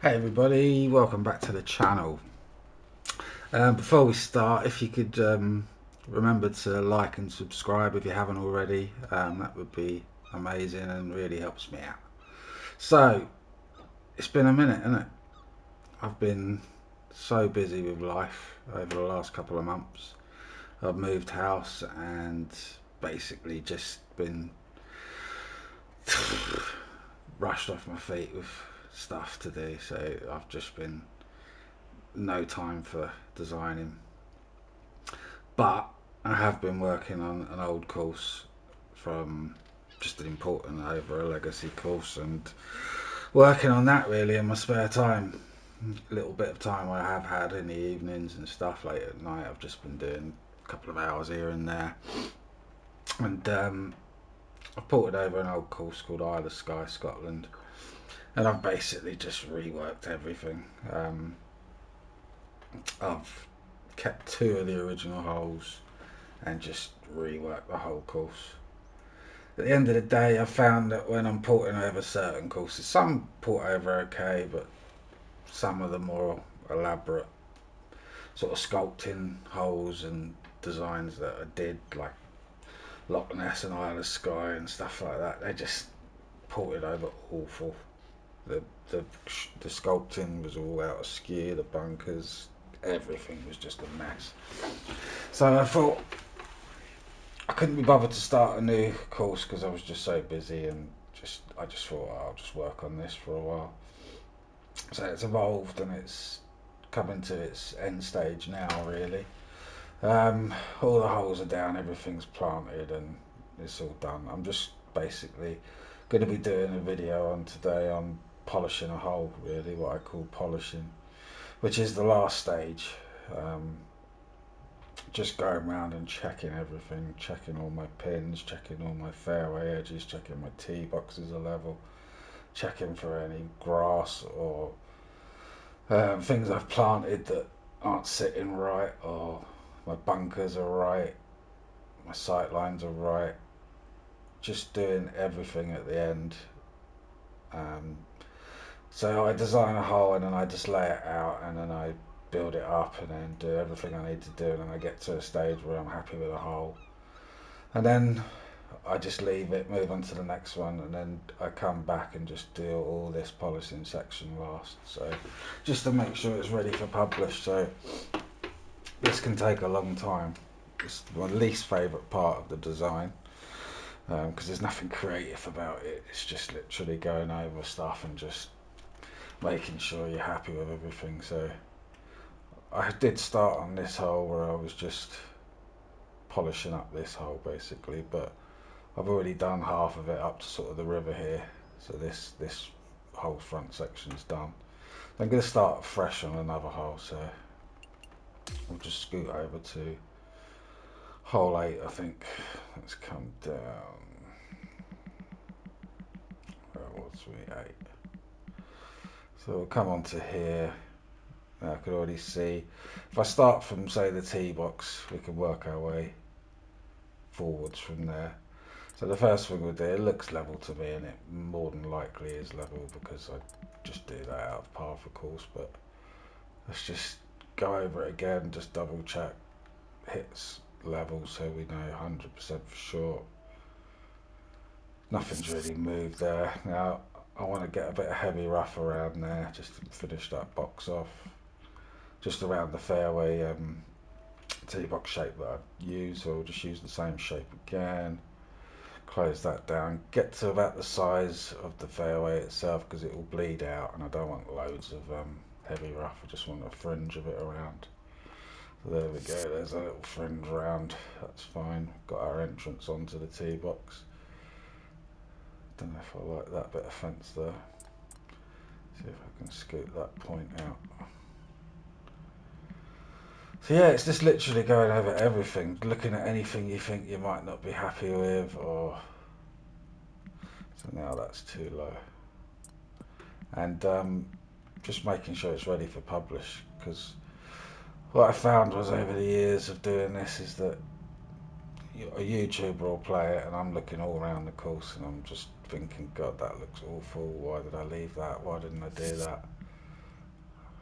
Hey everybody, welcome back to the channel. Before we start, if you could remember to like and subscribe if you haven't already, that would be amazing and really helps me out. So, it's been a minute, isn't it? I've been so busy with life over the last couple of months. I've moved house and basically just been rushed off my feet with stuff to do, so I've just been no time for designing. But I have been working on an old course from just an important over a legacy course and working on that really in my spare time. A little bit of time I have had in the evenings and stuff late at night. I've just been doing a couple of hours here and there. And I've ported over an old course called Isle of Skye, Scotland. And I've basically just reworked everything. I've kept two of the original holes and just rework the whole course. At the end of the day, I found that when I'm porting over certain courses, some port over okay, but some of the more elaborate sort of sculpting holes and designs that I did, like Loch Ness and Isle of Skye and stuff like that, they just ported over awful. The the the sculpting was all out of skew, the bunkers, everything was just a mess. So I thought I couldn't be bothered to start a new course because I was just so busy and I just thought I'll just work on this for a while. So it's evolved and it's coming to its end stage now really. All the holes are down, everything's planted and it's all done. I'm just basically going to be doing a video on today on polishing a hole, really what I call polishing, which is the last stage. Um, just going around and checking everything, checking all my pins, checking all my fairway edges, checking my tee boxes are level, checking for any grass or things I've planted that aren't sitting right, or my bunkers are right, my sight lines are right. Just doing everything at the end. Um, so I design a hole and then I just lay it out and then I build it up and then do everything I need to do and then I get to a stage where I'm happy with a hole. And then I just leave it, move on to the next one, and then I come back and just do all this polishing section last. So just to make sure it's ready for publish. So this can take a long time. It's my least favourite part of the design because there's nothing creative about it. It's just literally going over stuff and just making sure you're happy with everything. So I did start on this hole where I was just polishing up this hole basically, but I've already done half of it up to sort of the river here, so this whole front section's done. I'm going to start fresh on another hole, so we'll just scoot over to hole 8, I think. Let's come down. Where was we? 8. So we'll come on to here. Now I can already see. If I start from, say, the tee box, we can work our way forwards from there. So the first thing we'll do, it looks level to me, and it more than likely is level because I just do that out of path, of course. But let's just go over it again, just double check hits level so we know 100% for sure. Nothing's really moved there. Now I want to get a bit of heavy rough around there just to finish that box off. Just around the fairway tee box shape that I've used, so I'll just use the same shape again. Close that down, get to about the size of the fairway itself because it will bleed out and I don't want loads of heavy rough, I just want a fringe of it around. So there we go, there's a little fringe around, that's fine. Got our entrance onto the tee box. Don't know if I like that bit of fence there. See if I can scoot that point out. So yeah, it's just literally going over everything, looking at anything you think you might not be happy with, or so now that's too low. And just making sure it's ready for publish, because what I found was over the years of doing this is that a YouTuber will play it and I'm looking all around the course and I'm just thinking, God, that looks awful, why did I leave that, why didn't I do that?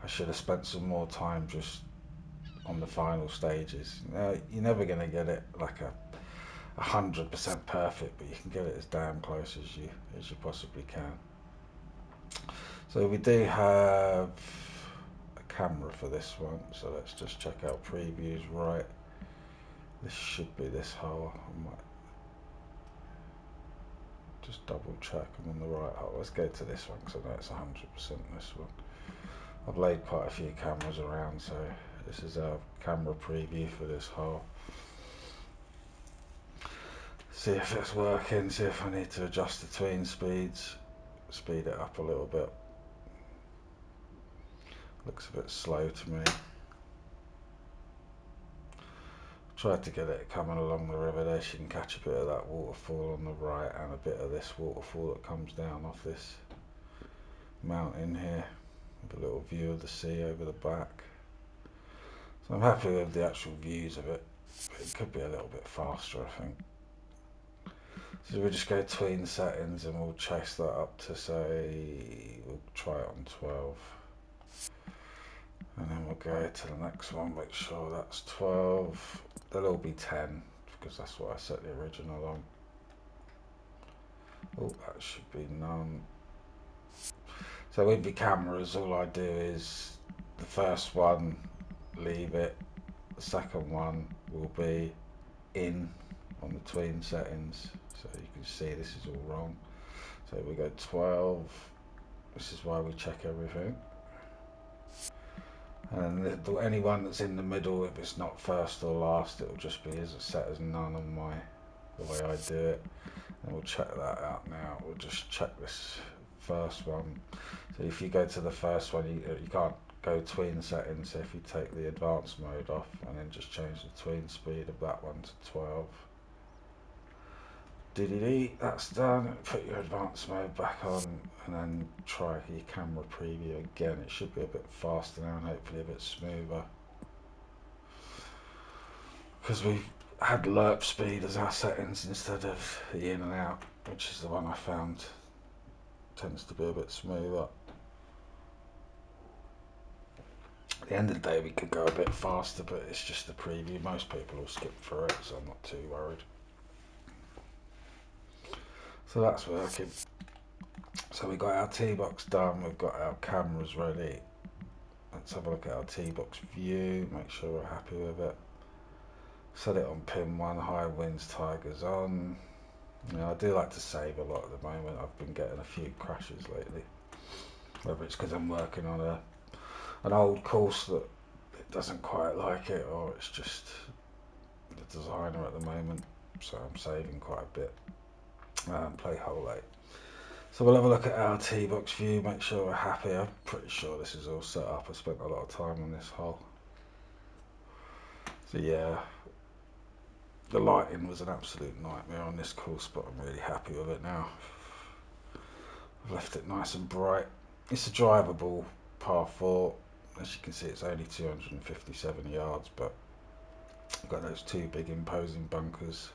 I should have spent some more time just on the final stages. You're never going to get it like a 100% perfect, but you can get it as damn close as you possibly can. So we do have a camera for this one, so let's just check out previews. Right, this should be this hole. I might just double check I'm on the right hole. Let's go to this one because I know it's 100% this one. I've laid quite a few cameras around, so this is our camera preview for this hole. See if it's working, see if I need to adjust the tween speeds, speed it up a little bit. Looks a bit slow to me. Tried to get it coming along the river there, so you can catch a bit of that waterfall on the right and a bit of this waterfall that comes down off this mountain here, with a little view of the sea over the back. So I'm happy with the actual views of it, but it could be a little bit faster, I think. So we'll just go tween settings and we'll chase that up to, say, we'll try it on 12. And then we'll go to the next one, make sure that's 12. They'll all be 10 because that's what I set the original on. Oh, that should be none. So with the cameras, all I do is the first one, leave it. The second one will be in on the tween settings. So you can see this is all wrong. So we go 12. This is why we check everything. And any one that's in the middle, if it's not first or last, it will just be set as none on the way I do it. And we'll check that out now. We'll just check this first one. So if you go to the first one, you can't go tween settings. So if you take the advanced mode off and then just change the tween speed of that one to 12. That's done. Put your advanced mode back on and then try your camera preview again. It should be a bit faster now and hopefully a bit smoother, because we've had lerp speed as our settings instead of the in and out, which is the one I found tends to be a bit smoother. At the end of the day we could go a bit faster, but it's just the preview. Most people will skip through it, so I'm not too worried. So that's working. So we've got our tee box done, we've got our cameras ready. Let's have a look at our tee box view, make sure we're happy with it. Set it on pin 1, high winds, tigers on. I do like to save a lot at the moment. I've been getting a few crashes lately. Whether it's because I'm working on an old course that it doesn't quite like it, or it's just the designer at the moment. So I'm saving quite a bit. Play hole 8. So we'll have a look at our tee box view, make sure we're happy. I'm pretty sure this is all set up. I spent a lot of time on this hole. So yeah, the lighting was an absolute nightmare on this course, but I'm really happy with it now. I've left it nice and bright. It's a drivable par 4. As you can see, it's only 257 yards, but I've got those two big imposing bunkers.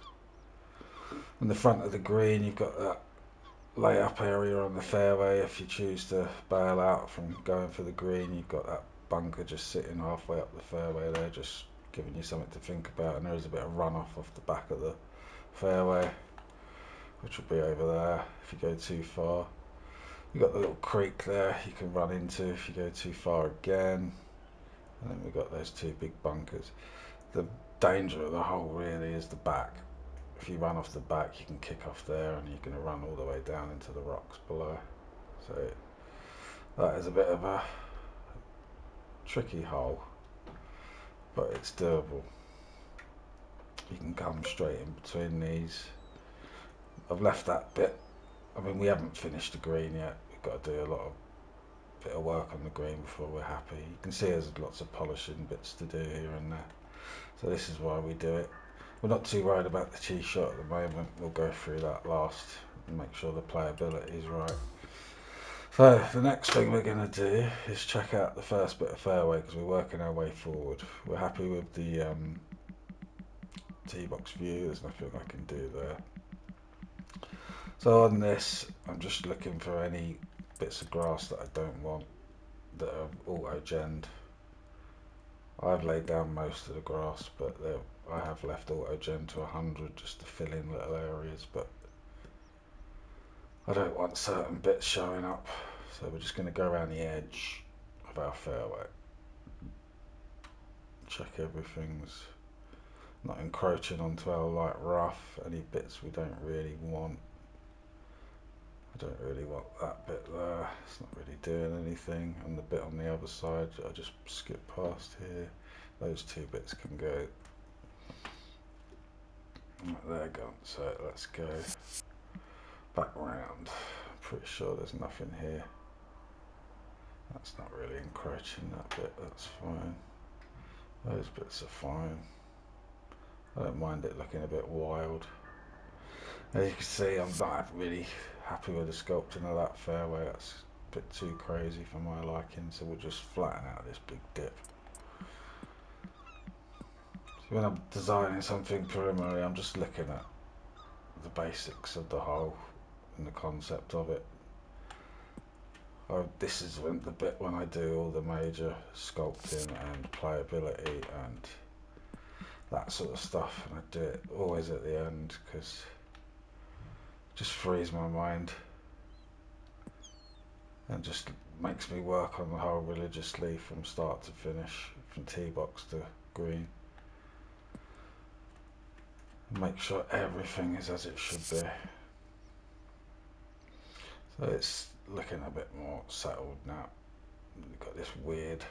On the front of the green, you've got that layup area on the fairway. If you choose to bail out from going for the green, you've got that bunker just sitting halfway up the fairway there, just giving you something to think about. And there is a bit of runoff off the back of the fairway, which will be over there if you go too far. You've got the little creek there you can run into if you go too far again. And then we've got those two big bunkers. The danger of the hole really is the back. If you run off the back, you can kick off there and you're going to run all the way down into the rocks below. So that is a bit of a tricky hole, but it's doable. You can come straight in between these. I've left that bit. I mean, we haven't finished the green yet. We've got to do a bit of work on the green before we're happy. You can see there's lots of polishing bits to do here and there. So this is why we do it. We're not too worried about the tee shot at the moment. We'll go through that last and make sure the playability is right. So the next thing we're going to do is check out the first bit of fairway, because we're working our way forward. We're happy with the tee box view. There's nothing I can do there. So on this, I'm just looking for any bits of grass that I don't want. that are auto-genned. I've laid down most of the grass, but I have left auto-gen to 100 just to fill in little areas, but I don't want certain bits showing up, so we're just going to go around the edge of our fairway, check everything's not encroaching onto our light rough, any bits we don't really want. I don't really want that bit there, it's not really doing anything, and the bit on the other side I just skip past here, those two bits can go. Right, they're gone, so let's go back round. I'm pretty sure there's nothing here. That's not really encroaching, that bit, that's fine. Those bits are fine. I don't mind it looking a bit wild. As you can see, I'm not really happy with the sculpting of that fairway. That's a bit too crazy for my liking, so we'll just flatten out this big dip. So when I'm designing something preliminary, I'm just looking at the basics of the hole and the concept of it. This is the bit when I do all the major sculpting and playability and that sort of stuff, and I do it always at the end because it just frees my mind and just makes me work on the hole religiously from start to finish, from tee box to green. Make sure everything is as it should be. So it's looking a bit more settled now. We've got this weird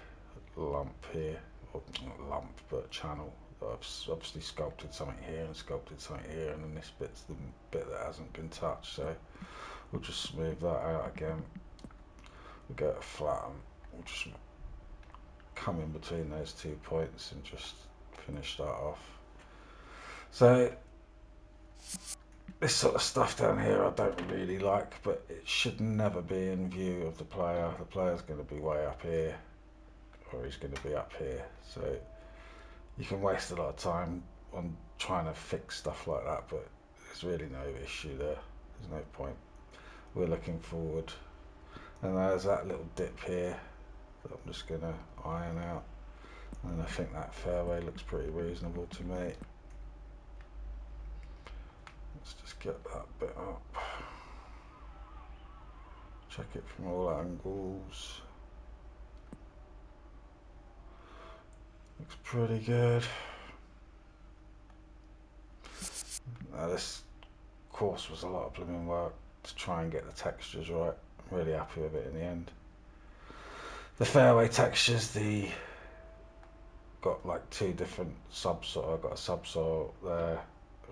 lump here, or not lump, but channel. I've obviously sculpted something here and sculpted something here, and then this bit's the bit that hasn't been touched, so we'll just smooth that out again. We'll go to flatten, we'll just come in between those 2 points and just finish that off. So this sort of stuff down here I don't really like, but it should never be in view of the player. The player's going to be way up here, or he's going to be up here, so you can waste a lot of time on trying to fix stuff like that, but there's really no issue there. There's no point. We're looking forward, and there's that little dip here that I'm just going to iron out, and I think that fairway looks pretty reasonable to me. Let's just get that bit up, check it from all angles. Looks pretty good. Now this course was a lot of blooming work to try and get the textures right. I'm really happy with it in the end. The fairway textures, got like 2 different subsoil. I've got a subsoil there,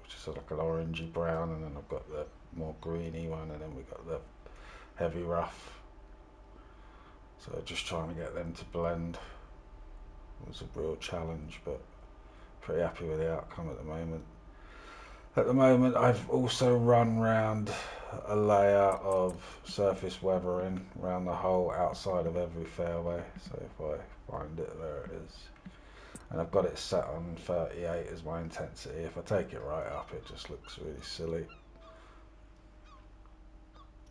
which is like an orangey brown, and then I've got the more greeny one, and then we've got the heavy rough. So just trying to get them to blend was a real challenge, but pretty happy with the outcome at the moment. At the moment, I've also run round a layer of surface weathering around the hole outside of every fairway. So if I find it, there it is. And I've got it set on 38 as my intensity. If I take it right up, it just looks really silly.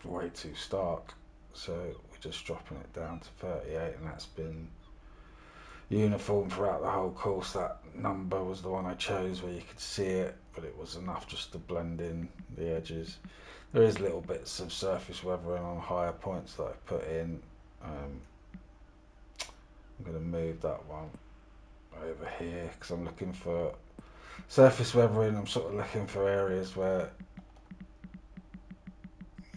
Way too stark. So we're just dropping it down to 38, and that's been uniform throughout the whole course. That number was the one I chose where you could see it, but it was enough just to blend in the edges. There is little bits of surface weathering on higher points that I've put in. I'm going to move that one over here because I'm looking for surface weathering. I'm sort of looking for areas where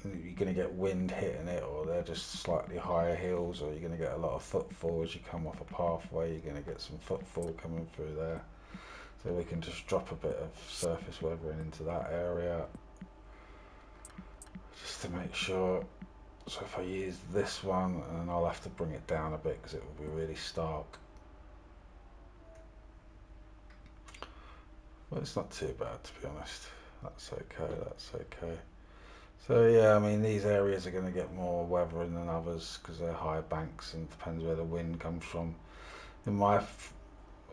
you're going to get wind hitting it, or they're just slightly higher hills, or you're going to get a lot of footfall as you come off a pathway. You're going to get some footfall coming through there, so we can just drop a bit of surface weathering into that area just to make sure. So if I use this one, and I'll have to bring it down a bit because it will be really stark, but it's not too bad, to be honest. That's okay, that's okay. So yeah, I mean, these areas are going to get more weathering than others because they're higher banks, and depends where the wind comes from. In my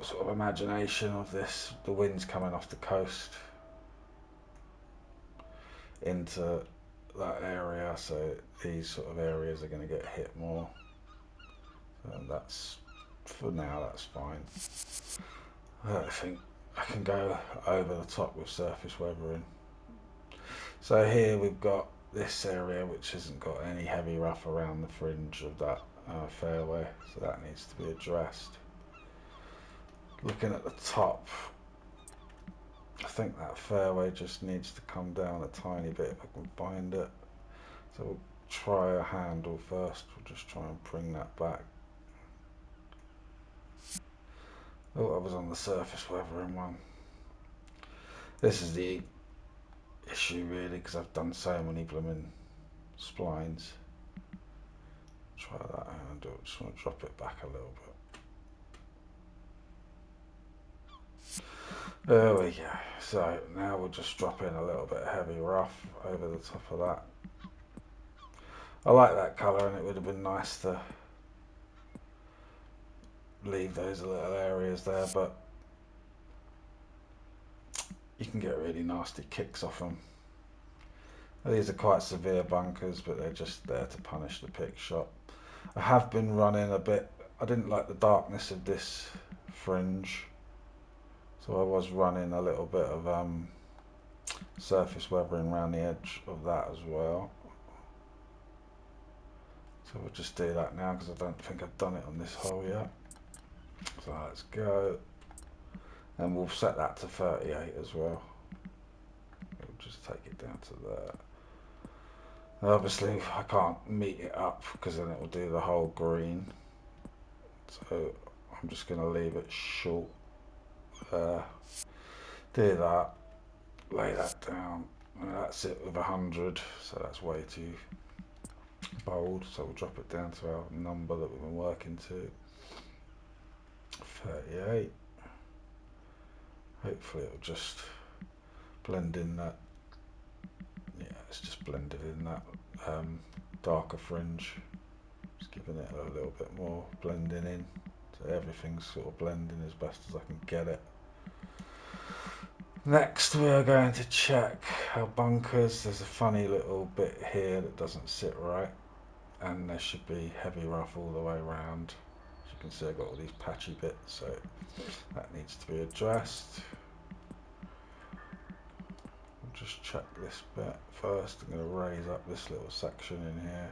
sort of imagination of this, the wind's coming off the coast into that area, so these sort of areas are going to get hit more. So that's, for now, that's fine. I think I can go over the top with surface weathering. So here we've got this area which hasn't got any heavy rough around the fringe of that fairway, so that needs to be addressed. Looking at the top, I think that fairway just needs to come down a tiny bit if I can find it. So we'll try a handle first. We'll just try and bring that back. Oh, I was on the surface weathering one. This is the issue really, because I've done so many blooming splines. Try that handle. Just want to drop it back a little bit. There we go. So now we'll just drop in a little bit of heavy rough over the top of that. I like that colour, and it would have been nice to leave those little areas there, but you can get really nasty kicks off them. These are quite severe bunkers, but they're just there to punish the pick shot. I have been running a bit, I didn't like the darkness of this fringe, so I was running a little bit of surface weathering around the edge of that as well. So we'll just do that now, because I don't think I've done it on this hole yet. So let's go, and we'll set that to 38 as well. We'll just take it down to there. Obviously I can't meet it up, because then it will do the whole green, so I'm just going to leave it short. Do that, lay that down, and that's it with 100, so that's way too bold, so we'll drop it down to our number that we've been working to, 38. Hopefully it'll just blend in that, yeah, it's just blended in that darker fringe, just giving it a little bit more blending in, so everything's sort of blending as best as I can get it. Next we are going to check our bunkers. There's a funny little bit here that doesn't sit right, and there should be heavy rough all the way around. As you can see, I've got all these patchy bits, so that needs to be addressed. I'll just check this bit first. I'm going to raise up this little section in here,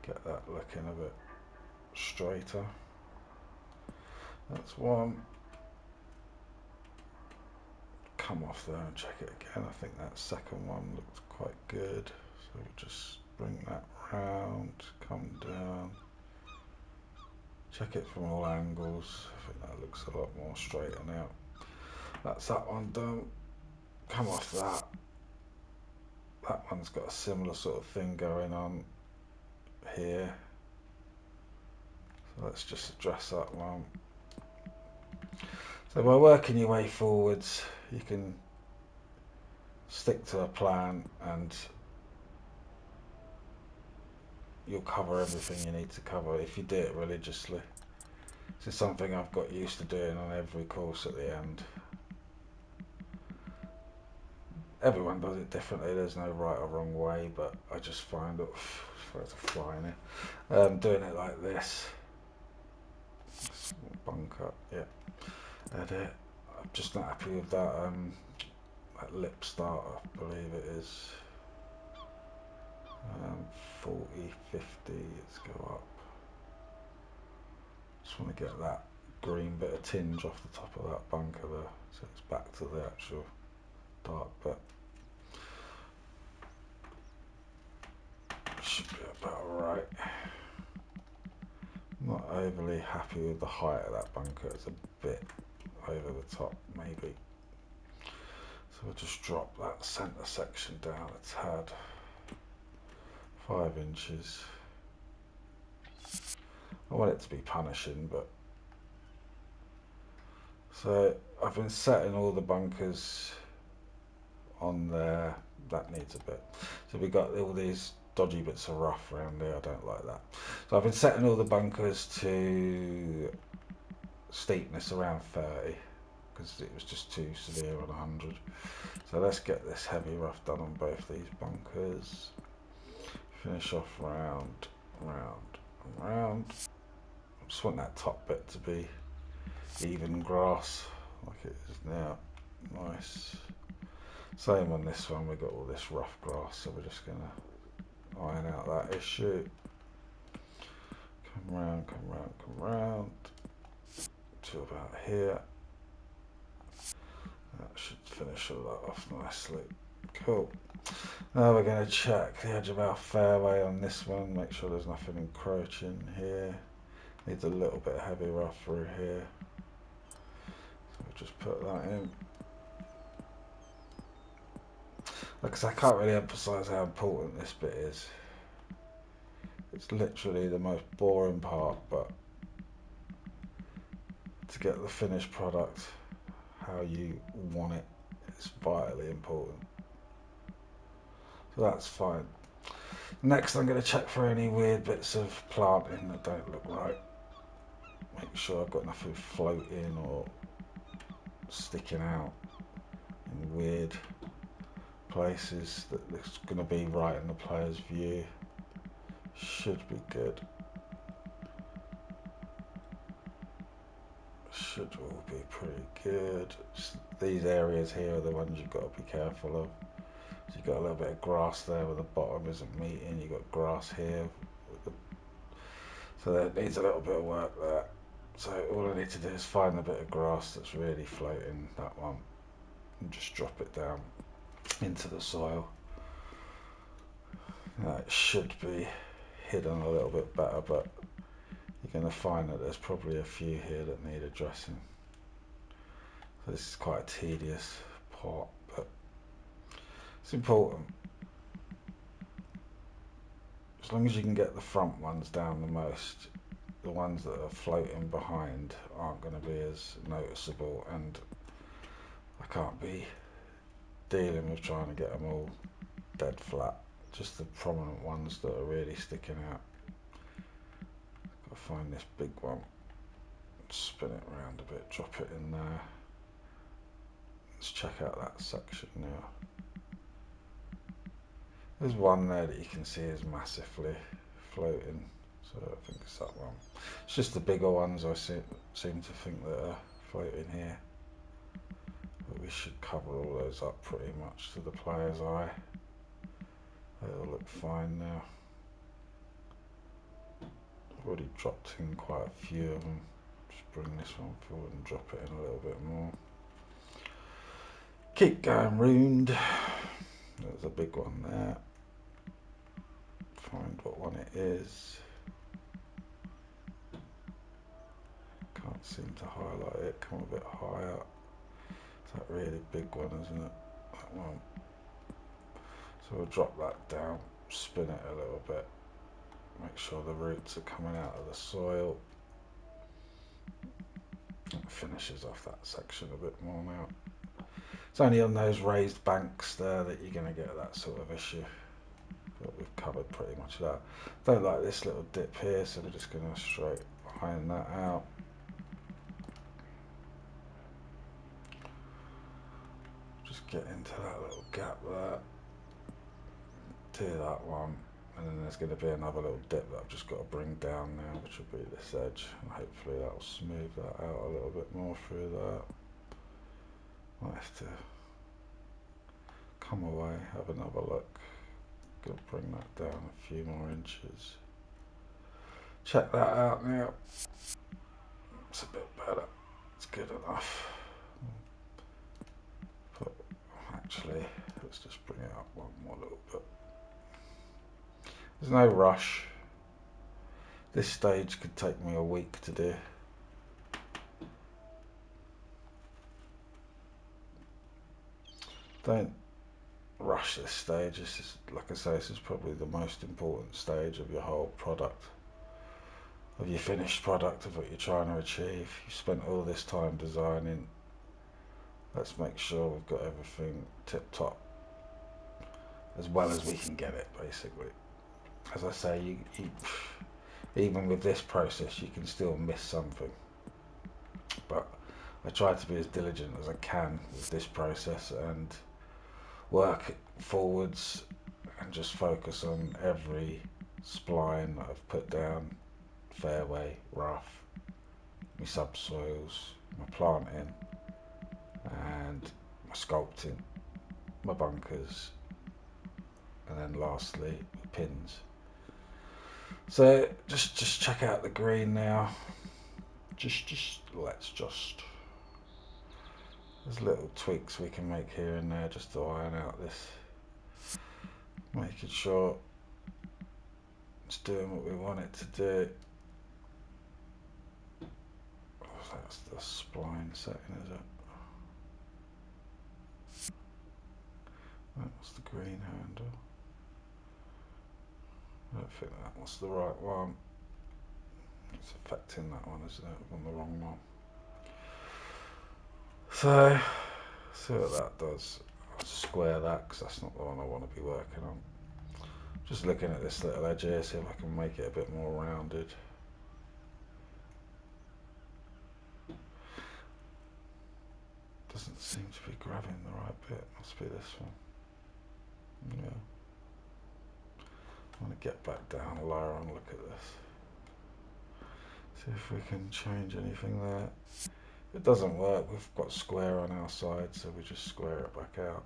get that looking a bit straighter. That's one. Come off there and check it again. I think that second one looks quite good, so we'll just bring that round, come down, check it from all angles. I think that looks a lot more straightened out. That's that one done. Come off that. That one's got a similar sort of thing going on here, so let's just address that one. So by working your way forwards, you can stick to a plan and you'll cover everything you need to cover if you do it religiously. This is something I've got used to doing on every course at the end. Everyone does it differently, there's no right or wrong way, but I just find that, there's a fly in it. Doing it like this, bunker, yeah, edit. I'm just not happy with that, that lip starter, I believe it is. 40, 50, let's go up. Just want to get that green bit of tinge off the top of that bunker there, so it's back to the actual dark bit. Should be about right. Not overly happy with the height of that bunker, it's a bit over the top maybe. So we'll just drop that centre section down a tad, 5 inches. I want it to be punishing, but so I've been setting all the bunkers on there. That needs a bit. So we've got all these dodgy bits of rough around here. I don't like that. So I've been setting all the bunkers to steepness around 30 because it was just too severe on 100. So let's get this heavy rough done on both these bunkers. Finish off round, round, round. Just want that top bit to be even grass like it is now. Nice. Same on this one, we've got all this rough grass, so we're just going to iron out that issue. Come round, come round, come round to about here. That should finish all that off nicely. Cool. Now we're going to check the edge of our fairway on this one, make sure there's nothing encroaching here. Needs a little bit of heavy rough through here. So we'll just put that in. Because I can't really emphasise how important this bit is. It's literally the most boring part, but to get the finished product how you want it is vitally important. So that's fine. Next I'm going to check for any weird bits of planting that don't look right. Make sure I've got nothing floating or sticking out in weird places that looks going to be right in the player's view. Should be good. Should all be pretty good. Just these areas here are the ones you've got to be careful of. So you've got a little bit of grass there where the bottom isn't meeting. You've got grass here. So that needs a little bit of work there. So all I need to do is find a bit of grass that's really floating, that one, and just drop it down into the soil. Now it should be hidden a little bit better, but you're going to find that there's probably a few here that need addressing. So this is quite a tedious part, but it's important. As long as you can get the front ones down the most, the ones that are floating behind aren't going to be as noticeable, and I can't be dealing with trying to get them all dead flat. Just the prominent ones that are really sticking out. Gotta find this big one, spin it around a bit, drop it in there. Let's check out that section now. There's one there that you can see is massively floating, so I think it's that one. It's just the bigger ones I seem to think that are floating here. But we should cover all those up pretty much to the player's eye. They all look fine now. I've already dropped in quite a few of them. Just bring this one forward and drop it in a little bit more. Keep going round. There's a big one there. Find what one it is. Can't seem to highlight it. Come a bit higher. It's that really big one, isn't it? That one. So we'll drop that down, spin it a little bit. Make sure the roots are coming out of the soil. It finishes off that section a bit more now. It's only on those raised banks there that you're going to get that sort of issue. But we've covered pretty much that. Don't like this little dip here, so we're just going to straight iron that out. Just get into that little gap there. Do that one. And then there's going to be another little dip that I've just got to bring down now, which will be this edge. And hopefully that will smooth that out a little bit more through that. Might have to come away, have another look. Gonna bring that down a few more inches. Check that out now. It's a bit better. It's good enough. But actually, let's just bring it up one more little bit. There's no rush. This stage could take me a week to do. Don't rush this stage. This is, like I say, this is probably the most important stage of your whole product, of your finished product, of what you're trying to achieve. You spent all this time designing. Let's make sure we've got everything tip top, as well as we can get it, basically. As I say, even with this process, you can still miss something. But I try to be as diligent as I can with this process and work forwards and just focus on every spline that I've put down fairway, rough, my subsoils, my planting, and my sculpting, my bunkers, and then lastly my pins. So just check out the green now. There's little tweaks we can make here and there just to iron out this, making sure it's doing what we want it to do. Oh, that's the spline setting, is it? That was the green handle. I don't think that was the right one. It's affecting that one, isn't it? On the wrong one. So, see what that does. I'll square that because that's not the one I want to be working on. Just looking at this little edge here, see if I can make it a bit more rounded. Doesn't seem to be grabbing the right bit. Must be this one. Yeah. I want to get back down lower and look at this. See if we can change anything there. If it doesn't work, we've got square on our side, so we just square it back out.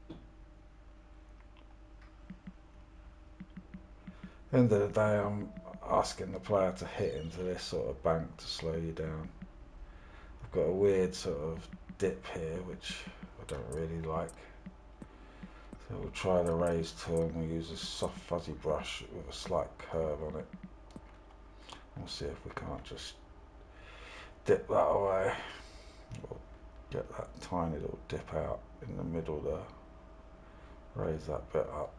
At the end of the day, I'm asking the player to hit into this sort of bank to slow you down. I've got a weird sort of dip here, which I don't really like. So we'll try the raise tool and we'll use a soft fuzzy brush with a slight curve on it. We'll see if we can't just dip that away. We'll get that tiny little dip out in the middle there. Raise that bit up.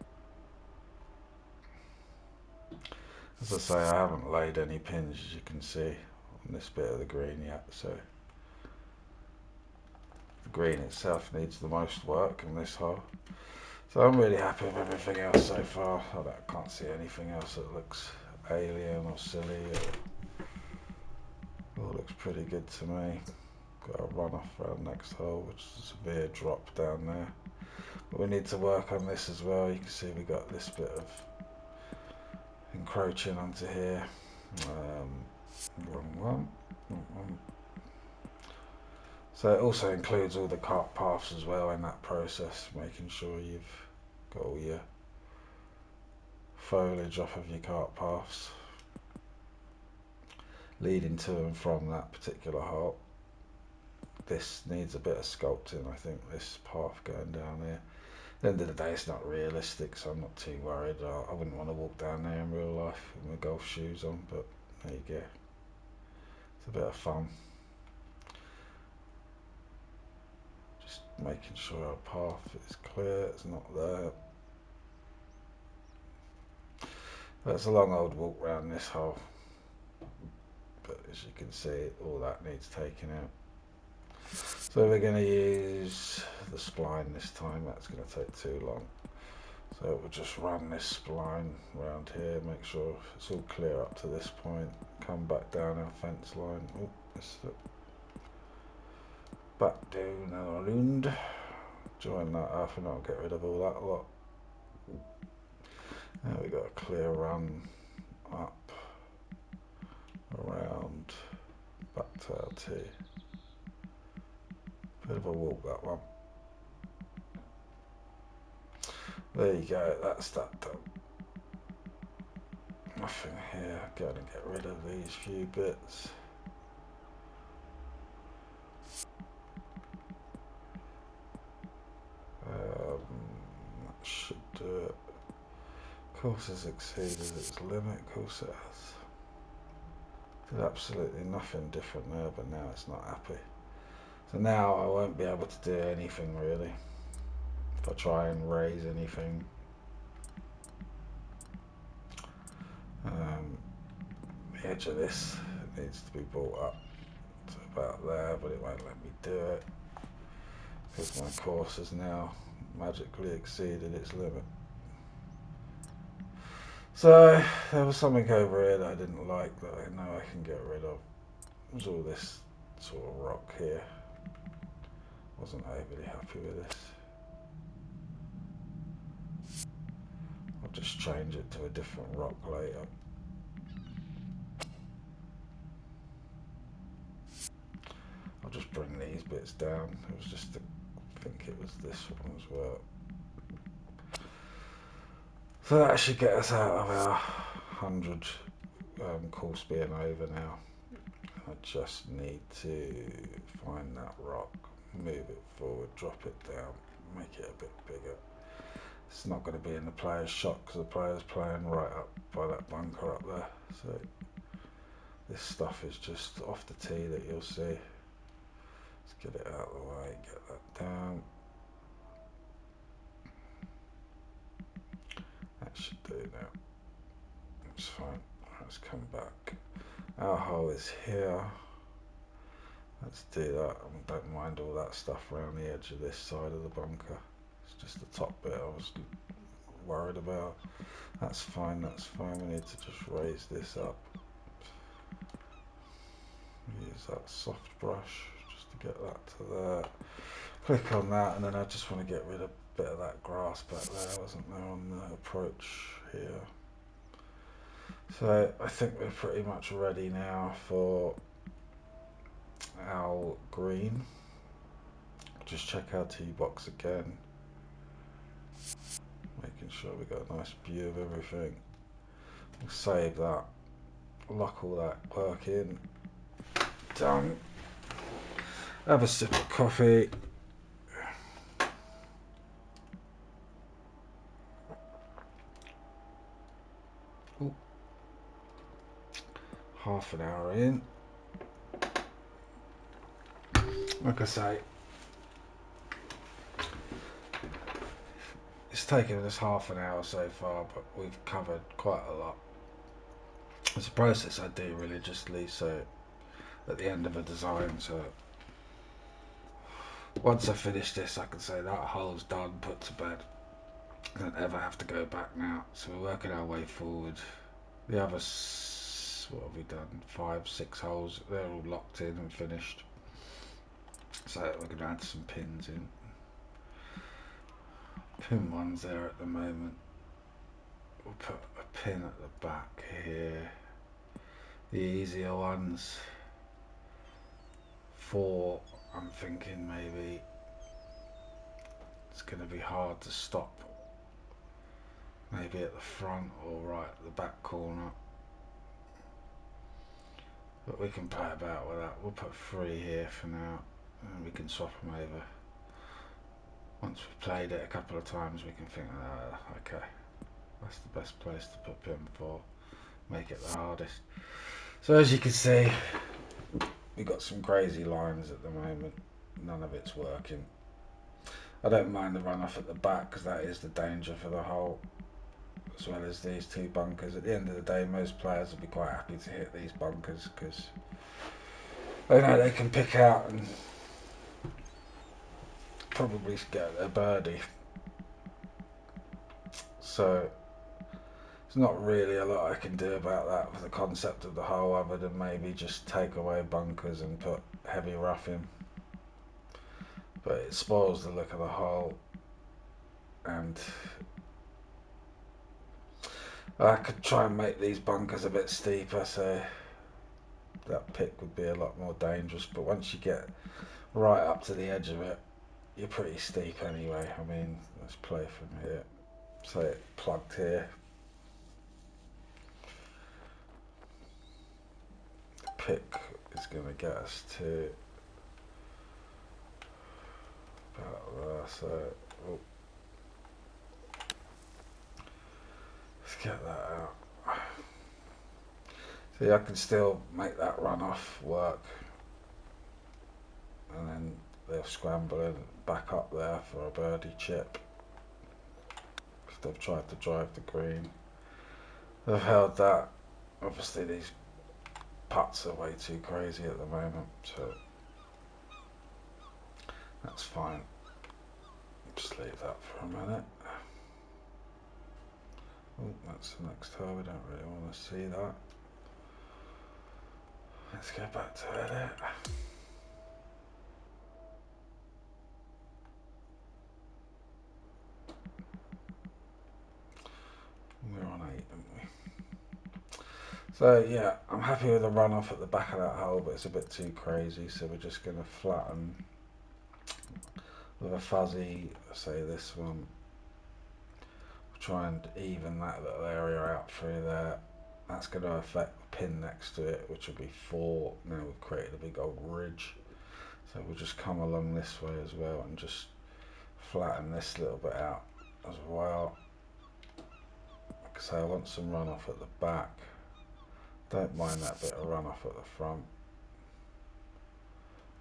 As I say, I haven't laid any pins, as you can see, on this bit of the green yet, so the green itself needs the most work in this hole. So I'm really happy with everything else so far. I can't see anything else that looks alien or silly. All looks pretty good to me. Got a run off around next hole, which is a severe drop down there. But we need to work on this as well. You can see we got this bit of encroaching onto here. Wrong one. So it also includes all the cart paths as well in that process, making sure you've got all your foliage off of your cart paths leading to and from that particular hole. This needs a bit of sculpting, I think, this path going down there. At the end of the day, it's not realistic, so I'm not too worried. I wouldn't want to walk down there in real life with my golf shoes on, but there you go. It's a bit of fun. Just making sure our path is clear, it's not there. That's a long old walk round this hole, but as you can see, all that needs taking out. So we're going to use the spline this time. That's going to take too long. So we'll just run this spline around here, make sure it's all clear up to this point. Come back down our fence line. Oh, missed it. Back down our round. Join that up and I'll get rid of all that lot. Now we got a clear run up, around, back to our tee. Bit of a walk, that one. There you go, that's that done. Nothing here, going to get rid of these few bits. That should do it. Course has exceeded its limit, course it has. Did absolutely nothing different there, but now it's not happy. So now I won't be able to do anything really. If I try and raise anything. The edge of this needs to be brought up to about there, but it won't let me do it because my course has now magically exceeded its limit. So there was something over here that I didn't like that I know I can get rid of. There's all this sort of rock here. Wasn't overly happy with this. I'll just change it to a different rock later. these bits down. It was just, I think it was this one as well. So that should get us out of our 100 course being over now. I just need to find that rock, move it forward, drop it down, make it a bit bigger. It's not going to be in the player's shot because the player's playing right up by that bunker up there. So this stuff is just off the tee that you'll see. Let's get it out of the way, get that down. That should do now. That's fine. Let's come back. Our hole is here. Let's do that. I don't mind all that stuff around the edge of this side of the bunker. It's just the top bit I was worried about. That's fine, that's fine. We need to just raise this up. Use that soft brush just to get that to there. Click on that, and then I just want to get rid of a bit of that grass back there. Wasn't there on the approach here? So I think we're pretty much ready now for our green. Just check our tee box again, making sure we got a nice view of everything. We'll save that, lock all that work in. Done. Have a sip of coffee. Ooh. Half an hour in. Like I say, it's taken us half an hour so far, but we've covered quite a lot. It's a process I do religiously, so at the end of a design, so once I finish this I can say that hole's done, put to bed. I don't ever have to go back now. So we're working our way forward. The other, what have we done? 5, 6 holes, they're all locked in and finished. So we're going to add some pins in. Pin 1's there at the moment. We'll put a pin at the back here. The easier ones. 4, I'm thinking maybe it's going to be hard to stop. Maybe at the front or right at the back corner. But we can play about with that. We'll put 3 here for now, and we can swap them over. Once we've played it a couple of times, we can think, okay, that's the best place to put pin 4. Make it the hardest. So as you can see, we've got some crazy lines at the moment. None of it's working. I don't mind the runoff at the back because that is the danger for the hole, as well as these 2 bunkers. At the end of the day, most players will be quite happy to hit these bunkers because they know they can pick out and probably get a birdie. So there's not really a lot I can do about that with the concept of the hole, other than maybe just take away bunkers and put heavy rough in. But it spoils the look of the hole, and I could try and make these bunkers a bit steeper, so that pick would be a lot more dangerous. But once you get right up to the edge of it, you're pretty steep anyway. I mean, let's play from here. So it plugged here. The pick is going to get us to about there. So let's get that out. See, I can still make that runoff work, and then they'll scramble in back up there for a birdie chip. If they've tried to drive the green, they've held that. Obviously these putts are way too crazy at the moment, so that's fine. Just leave that for a minute. Oh, that's the next hole. We don't really want to see that. Let's go back to edit. We're on 8, aren't we? So yeah, I'm happy with the runoff at the back of that hole, but it's a bit too crazy, so we're just going to flatten with a fuzzy, say this one. Try and even that little area out through there. That's going to affect the pin next to it, which will be 4. Now we've created a big old ridge. So we'll just come along this way as well and just flatten this little bit out as well. So I want some runoff at the back. Don't mind that bit of runoff at the front.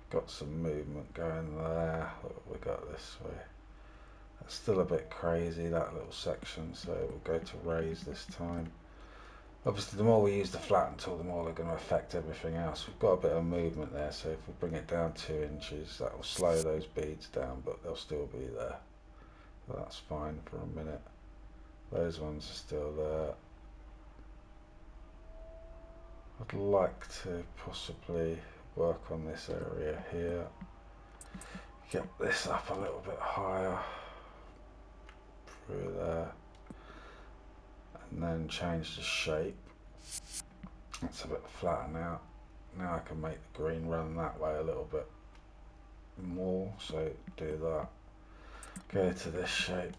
Got some movement going there. We got this way. That's still a bit crazy, that little section, so we'll go to raise this time. Obviously the more we use the flatten tool, the more they're going to affect everything else. We've got a bit of movement there, so if we bring it down 2 inches, that will slow those beads down, but they'll still be there. So that's fine for a minute. Those ones are still there. I'd like to possibly work on this area here. Get this up a little bit higher through there, and then change the shape. It's a bit flatten out. Now I can make the green run that way a little bit more, so do that. Go to this shape,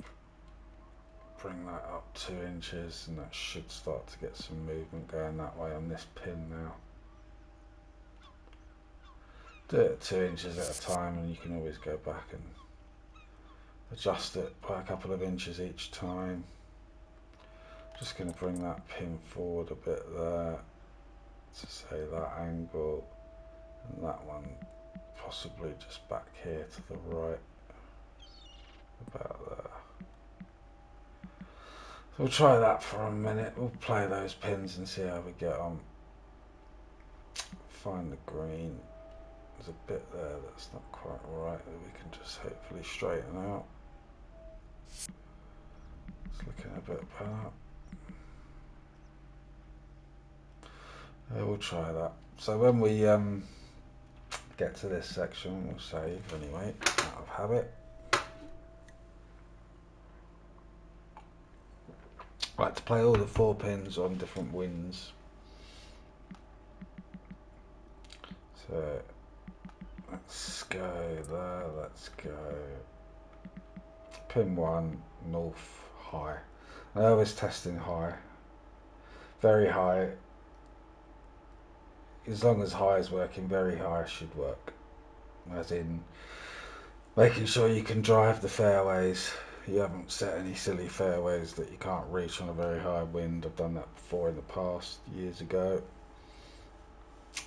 bring that up 2 inches, and that should start to get some movement going that way on this pin now. Do it 2 inches at a time, and you can always go back and adjust it by a couple of inches each time. Just going to bring that pin forward a bit there, to say that angle, and that one possibly just back here to the right, about there. So we'll try that for a minute. We'll play those pins and see how we get on. Find the green. There's a bit there that's not quite right that we can just hopefully straighten out. It's looking a bit better. We'll try that. So when we get to this section, we'll save anyway, out of habit. I like to play all the 4 pins on different winds. So let's go there, let's go. Pin 1, north, high. I always testing high. Very high. As long as high is working, very high should work. As in, making sure you can drive the fairways. You haven't set any silly fairways that you can't reach on a very high wind. I've done that before in the past, years ago.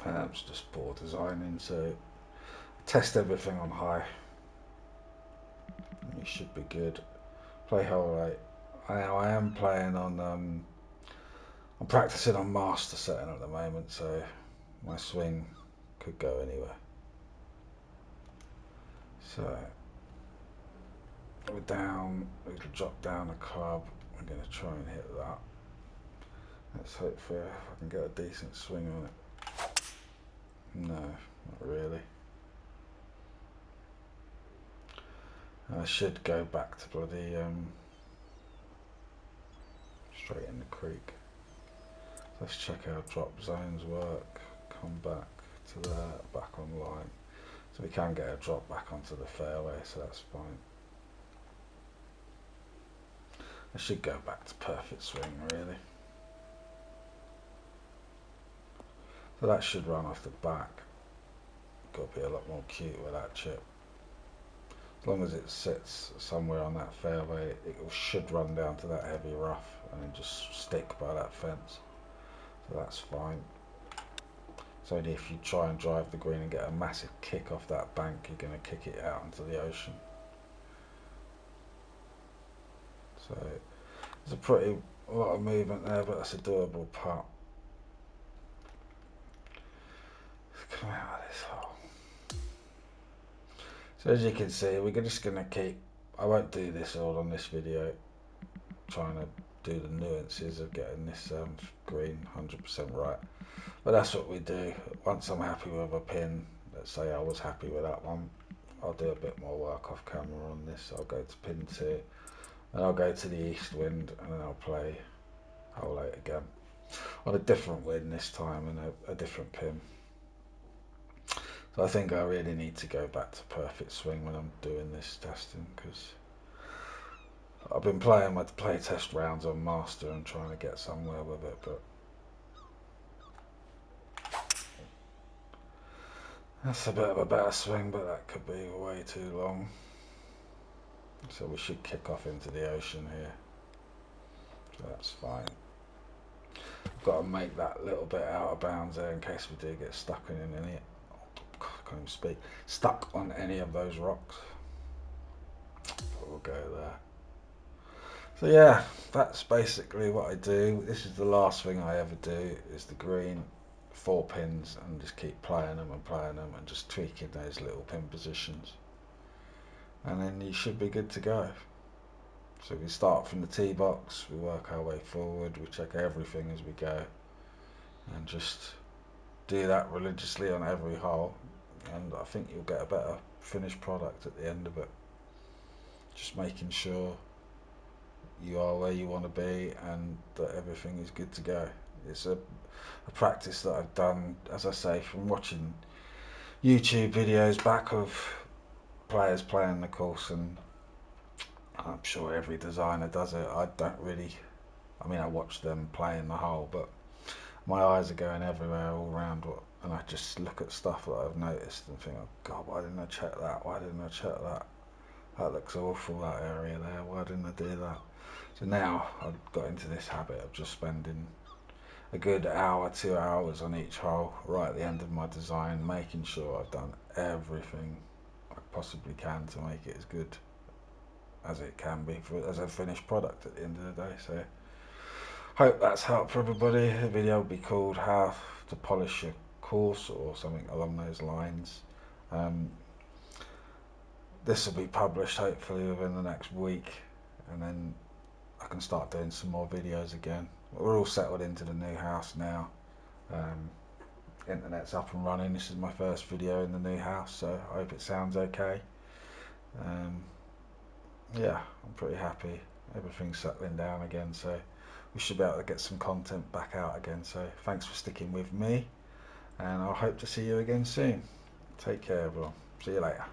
It's just poor designing, so test everything on high. You should be good. Play hole 8. I am playing on, I'm practicing on master setting at the moment, so my swing could go anywhere. So we're down, we can drop down a club. I'm going to try and hit that. Let's hope for if I can get a decent swing on it. No, not really. I should go back to bloody straight in the creek. Let's check how drop zones work. Come back to there, back online. So we can get a drop back onto the fairway, so that's fine. I should go back to perfect swing, really. So that should run off the back. Got to be a lot more cute with that chip. As long as it sits somewhere on that fairway, it should run down to that heavy rough and then just stick by that fence. So that's fine. It's only if you try and drive the green and get a massive kick off that bank, you're going to kick it out into the ocean. So there's a lot of movement there, but that's a doable putt. Let's come out of this hole. So as you can see, we're just going to keep, I won't do this all on this video, trying to do the nuances of getting this green 100% right. But that's what we do. Once I'm happy with a pin, let's say I was happy with that one, I'll do a bit more work off camera on this. I'll go to pin 2, and I'll go to the east wind, and then I'll play hole 8 again. on a different wind this time and a different pin. So I think I really need to go back to perfect swing when I'm doing this testing, because I've been playing my play test rounds on master and trying to get somewhere with it, but that's a bit of a better swing, but that could be way too long. So we should kick off into the ocean here. So that's fine. Got to make that little bit out of bounds there in case we do get stuck in any. God, I can't even speak. Stuck on any of those rocks. But we'll go there. So yeah, that's basically what I do. This is the last thing I ever do, is the green, 4 pins, and just keep playing them and just tweaking those little pin positions. And then you should be good to go. So we start from the tee box, we work our way forward, we check everything as we go, and just do that religiously on every hole, and I think you'll get a better finished product at the end of it. Just making sure you are where you want to be and that everything is good to go. It's a practice that I've done, as I say, from watching YouTube videos back of players playing the course, and I'm sure every designer does it. I don't really, I mean, I watch them playing the hole, but my eyes are going everywhere all around, and I just look at stuff that I've noticed and think, oh God, why didn't I check that? Why didn't I check that? That looks awful, that area there. Why didn't I do that? So now I've got into this habit of just spending a good hour, 2 hours on each hole right at the end of my design, making sure I've done everything I possibly can to make it as good as it can be as a finished product at the end of the day. So hope that's helped for everybody. The video will be called How to Polish Your Course or something along those lines. This will be published hopefully within the next week, and then I can start doing some more videos again. We're all settled into the new house now. Internet's up and running. This is my first video in the new house, so I hope it sounds okay. Yeah, I'm pretty happy. Everything's settling down again, so we should be able to get some content back out again. So thanks for sticking with me, and I hope to see you again soon. Take care, everyone. See you later.